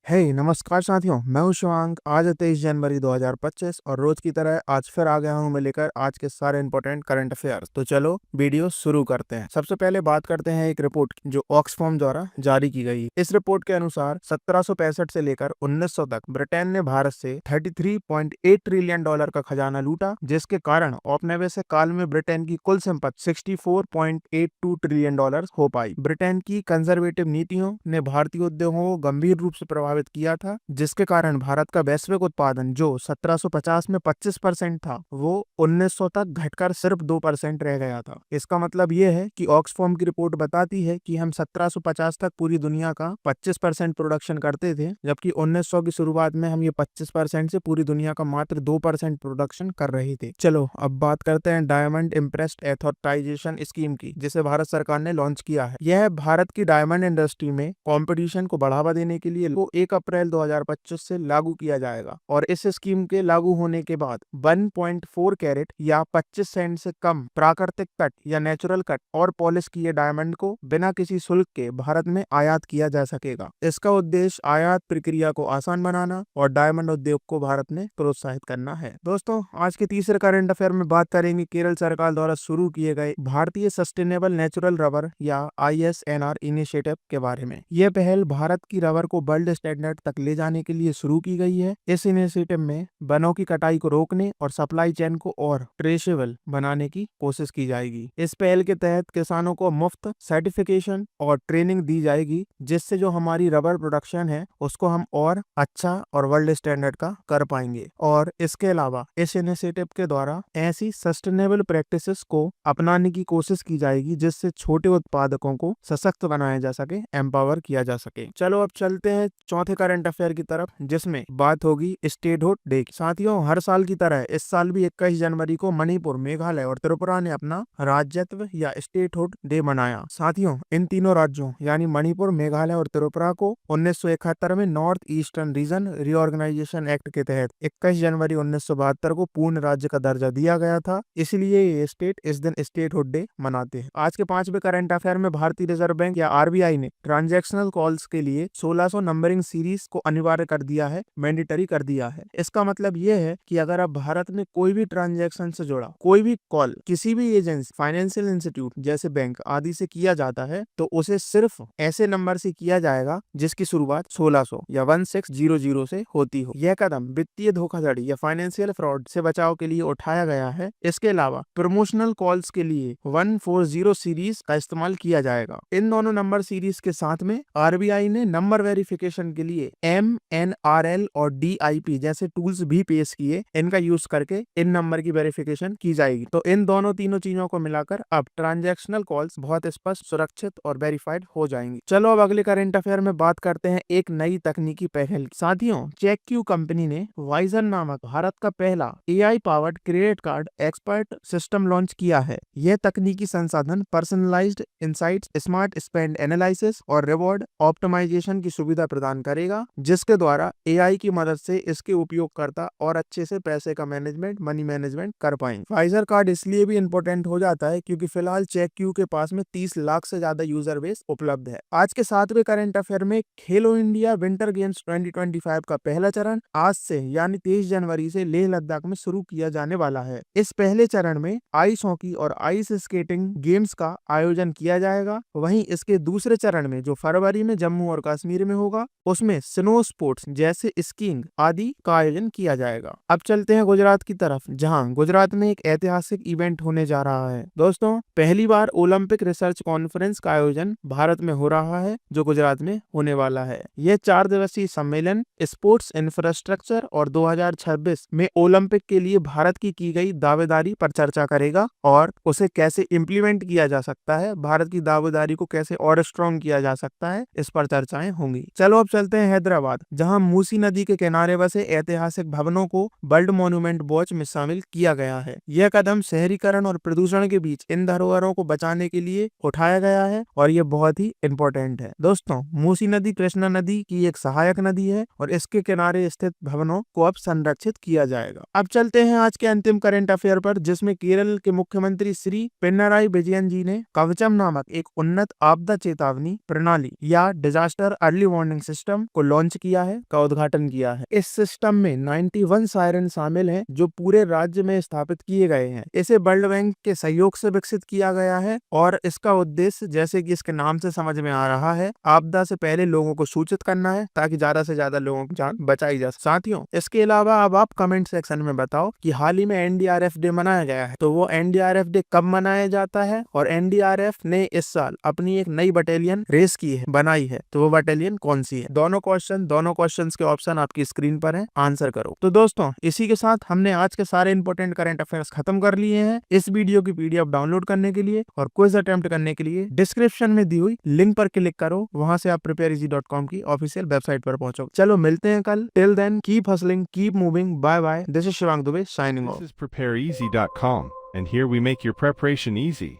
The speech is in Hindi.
नमस्कार साथियों, मैं हूं शिवांग। आज है 23 जनवरी 2025 और रोज की तरह आज फिर आ गया हूं मैं लेकर आज के सारे इंपॉर्टेंट करंट अफेयर्स। तो चलो वीडियो शुरू करते हैं। सबसे पहले बात करते हैं एक रिपोर्ट की जो ऑक्सफैम द्वारा जारी की गई। इस रिपोर्ट के अनुसार 1765 से लेकर 1900 तक ब्रिटेन ने भारत से 33.8 ट्रिलियन डॉलर का खजाना लूटा, जिसके कारण औपनिवेशिक काल में ब्रिटेन की कुल संपत्ति 64.82 ट्रिलियन डॉलर हो पाई। ब्रिटेन की कंजर्वेटिव नीतियों ने भारतीय उद्योगों को गंभीर रूप से प्रभावित किया था, जिसके कारण भारत का वैश्विक उत्पादन जो 1750 में 25% था, वो 1900 तक घटकर सिर्फ 2% रह गया था। इसका मतलब ये है कि ऑक्सफैम की रिपोर्ट बताती है कि हम 1750 तक पूरी दुनिया का 25% प्रोडक्शन करते थे, जबकि 1900 की शुरुआत में हम ये 25% से पूरी दुनिया का मात्र 2% प्रोडक्शन कर रहे थे। चलो अब बात करते हैं डायमंड इम्प्रेस्ड एथॉराइजेशन स्कीम की, जिसे भारत सरकार ने लॉन्च किया है। यह भारत की डायमंड इंडस्ट्री में कंपटीशन को बढ़ावा देने के लिए 1 अप्रैल 2025 से लागू किया जाएगा और इस स्कीम के लागू होने के बाद 1.4 कैरेट या 25 सेंट से कम प्राकृतिक कट या नेचुरल कट और पॉलिश किए डायमंड को बिना किसी शुल्क के भारत में आयात किया जा सकेगा। इसका उद्देश्य आयात प्रक्रिया को आसान बनाना और डायमंड उद्योग को भारत में प्रोत्साहित करना है। दोस्तों, आज के तीसरे करंट अफेयर में बात करेंगे केरल सरकार द्वारा शुरू किए गए भारतीय सस्टेनेबल नेचुरल रबर या ISNR इनिशिएटिव के बारे में। यह पहल भारत की रबर को वर्ल्ड स्टैंडर्ड तक ले जाने के लिए शुरू की गई है। इस इनिशिएटिव में वनों की कटाई को रोकने और सप्लाई चेन को और ट्रेसेबल बनाने की कोशिश की जाएगी। इस पहल के तहत किसानों को मुफ्त सर्टिफिकेशन और ट्रेनिंग दी जाएगी, जिससे जो हमारी रबर प्रोडक्शन है उसको हम और अच्छा और वर्ल्ड स्टैंडर्ड का कर पाएंगे। और इसके अलावा इस इनिशिएटिव के द्वारा ऐसी सस्टेनेबल प्रैक्टिसेस को अपनाने की कोशिश की जाएगी, जिससे छोटे उत्पादकों को सशक्त बनाया जा सके, एम्पावर किया जा सके। चलो अब चलते हैं चौथे करंट अफेयर की तरफ, जिसमें बात होगी स्टेटहुड डे की। साथियों, हर साल की तरह इस साल भी 21 जनवरी को मणिपुर, मेघालय और त्रिपुरा ने अपना राज्यत्व या स्टेटहुड डे मनाया। साथियों, इन तीनों राज्यों यानी मणिपुर, मेघालय और त्रिपुरा को 1971 में north eastern region reorganisation act के तहत 21 जनवरी 1972 को पूर्ण राज्य का दर्जा दिया गया था। इसलिए ये स्टेट इस दिन स्टेटहुड डे मनाते हैं। आज के पांचवें करंट अफेयर में भारतीय रिजर्व बैंक या RBI ने ट्रांजैक्शनल कॉल्स के लिए 1600 नंबरिंग सीरीज को अनिवार्य कर दिया है, मैंडेटरी कर दिया है। इसका मतलब ये है कि अगर अब भारत में कोई भी ट्रांजैक्शन से जुड़ा कोई भी कॉल किसी भी एजेंसी, फाइनेंशियल इंस्टीट्यूट जैसे बैंक आदि से किया जाता है, तो उसे सिर्फ ऐसे नंबर से किया जाएगा जिसकी शुरुआत 1600 या 1600 से होती हो। यह कदम वित्तीय धोखाधड़ी या फाइनेंशियल फ्रॉड से बचाव के लिए उठाया गया है। इसके अलावा प्रमोशनल कॉल्स के लिए 140 सीरीज का इस्तेमाल किया जाएगा। इन दोनों नंबर सीरीज के साथ में RBI ने नंबर वेरिफिकेशन के लिए MNRL और DIP जैसे टूल्स भी पेश किए। इनका यूज करके इन नंबर की वेरिफिकेशन की जाएगी। तो इन तीनों चीजों को मिलाकर अब ट्रांजैक्शनल कॉल्स बहुत स्पष्ट, सुरक्षित और वेरीफाइड हो जाएंगी। चलो अब अगले करंट अफेयर में बात करते हैं एक नई तकनीकी पहल। साथियों, चेकक्यू कंपनी ने वाइजन नामक भारत का पहला AI powered credit card expert system launch किया है। यह तकनीकी संसाधन personalised insights, smart spend analysis और रिवॉर्ड ऑप्टिमाइजेशन की सुविधा प्रदान करेगा, जिसके द्वारा AI की मदद से इसके उपयोगकर्ता और अच्छे से पैसे का मैनेजमेंट, मनी मैनेजमेंट कर पाएंगे। फाइजर कार्ड इसलिए भी इंपॉर्टेंट हो जाता है क्योंकि फिलहाल चेकक्यू के पास में 30 लाख से ज्यादा यूजर बेस उपलब्ध है। आज के सातवें करंट अफेयर में खेलो इंडिया विंटर गेम्स 2025 का पहला चरण आज से यानी 23 जनवरी से लेह लद्दाख में शुरू किया जाने वाला है। इस पहले चरण में आइस हॉकी और आइस स्केटिंग गेम्स का आयोजन किया जाएगा। वहीं इसके दूसरे चरण में जो फरवरी में जम्मू और कश्मीर में होगा, उसमें स्नो स्पोर्ट्स जैसे स्कीइंग आदि का आयोजन किया जाएगा। अब चलते हैं गुजरात की तरफ, जहां गुजरात में एक ऐतिहासिक इवेंट होने जा रहा है। दोस्तों, पहली बार ओलंपिक रिसर्च कॉन्फ्रेंस का आयोजन भारत में हो रहा है, जो गुजरात में होने वाला है। यह 4 दिवसीय सम्मेलन स्पोर्ट्स इंफ्रास्ट्रक्चर और 2026 में ओलंपिक के लिए भारत की गई दावेदारी पर चर्चा करेगा और उसे कैसे इम्प्लीमेंट किया जा सकता है, भारत की दावेदारी को कैसे और स्ट्रॉन्ग किया जा सकता है, इस पर चर्चाएं होंगी। चलो अब चलते हैं हैदराबाद, जहां मूसी नदी के किनारे बसे ऐतिहासिक भवनों को वर्ल्ड मॉन्यूमेंट वॉच में शामिल किया गया है। यह कदम शहरीकरण और प्रदूषण के बीच इन धरोहरों को बचाने के लिए उठाया गया है और यह बहुत ही इंपॉर्टेंट है। दोस्तों, मूसी नदी कृष्णा नदी की एक सहायक नदी है और इसके किनारे स्थित भवनों को अब संरक्षित किया जाएगा। अब चलते हैं आज के अंतिम करंट अफेयर पर, जिसमें केरल के मुख्यमंत्री श्री पिनराई विजयन जी ने कवचम नामक एक उन्नत आपदा चेतावनी प्रणाली या disaster early warning system system को लॉन्च किया है, का उद्घाटन किया है। इस सिस्टम में 91 सायरन शामिल हैं जो पूरे राज्य में स्थापित किए गए हैं। इसे वर्ल्ड बैंक के सहयोग से विकसित किया गया है और इसका उद्देश्य, जैसे कि इसके नाम से समझ में आ रहा है, आपदा से पहले लोगों को सूचित करना है ताकि ज्यादा से ज्यादा लोगों की जान बचाई जा सके। साथियों, इसके अलावा अब आप कमेंट सेक्शन में बताओ कि हाल ही में एनडीआरएफ डे मनाया गया है, तो वो एनडीआरएफ डे कब मनाया जाता है और एनडीआरएफ ने इस साल अपनी एक नई बटालियन रेस की है, बनाई है, तो वो बटालियन कौन सी है? दोनों क्वेश्चंस के ऑप्शन आपकी स्क्रीन पर है, आंसर करो। तो दोस्तों, इसी के साथ हमने आज के सारे इंपॉर्टेंट करंट अफेयर्स खत्म कर लिए हैं। इस वीडियो की पीडीएफ डाउनलोड करने के लिए और क्विज अटेम्प्ट करने के लिए डिस्क्रिप्शन में दी हुई लिंक पर क्लिक करो, वहां से आप prepareeasy.com की ऑफिशियल वेबसाइट पर पहुंचो। चलो मिलते हैं कल। Till then, keep hustling, keep moving, bye bye. This is Shivang Dubey signing off. This is prepareeasy.com, and here we make your preparation easy.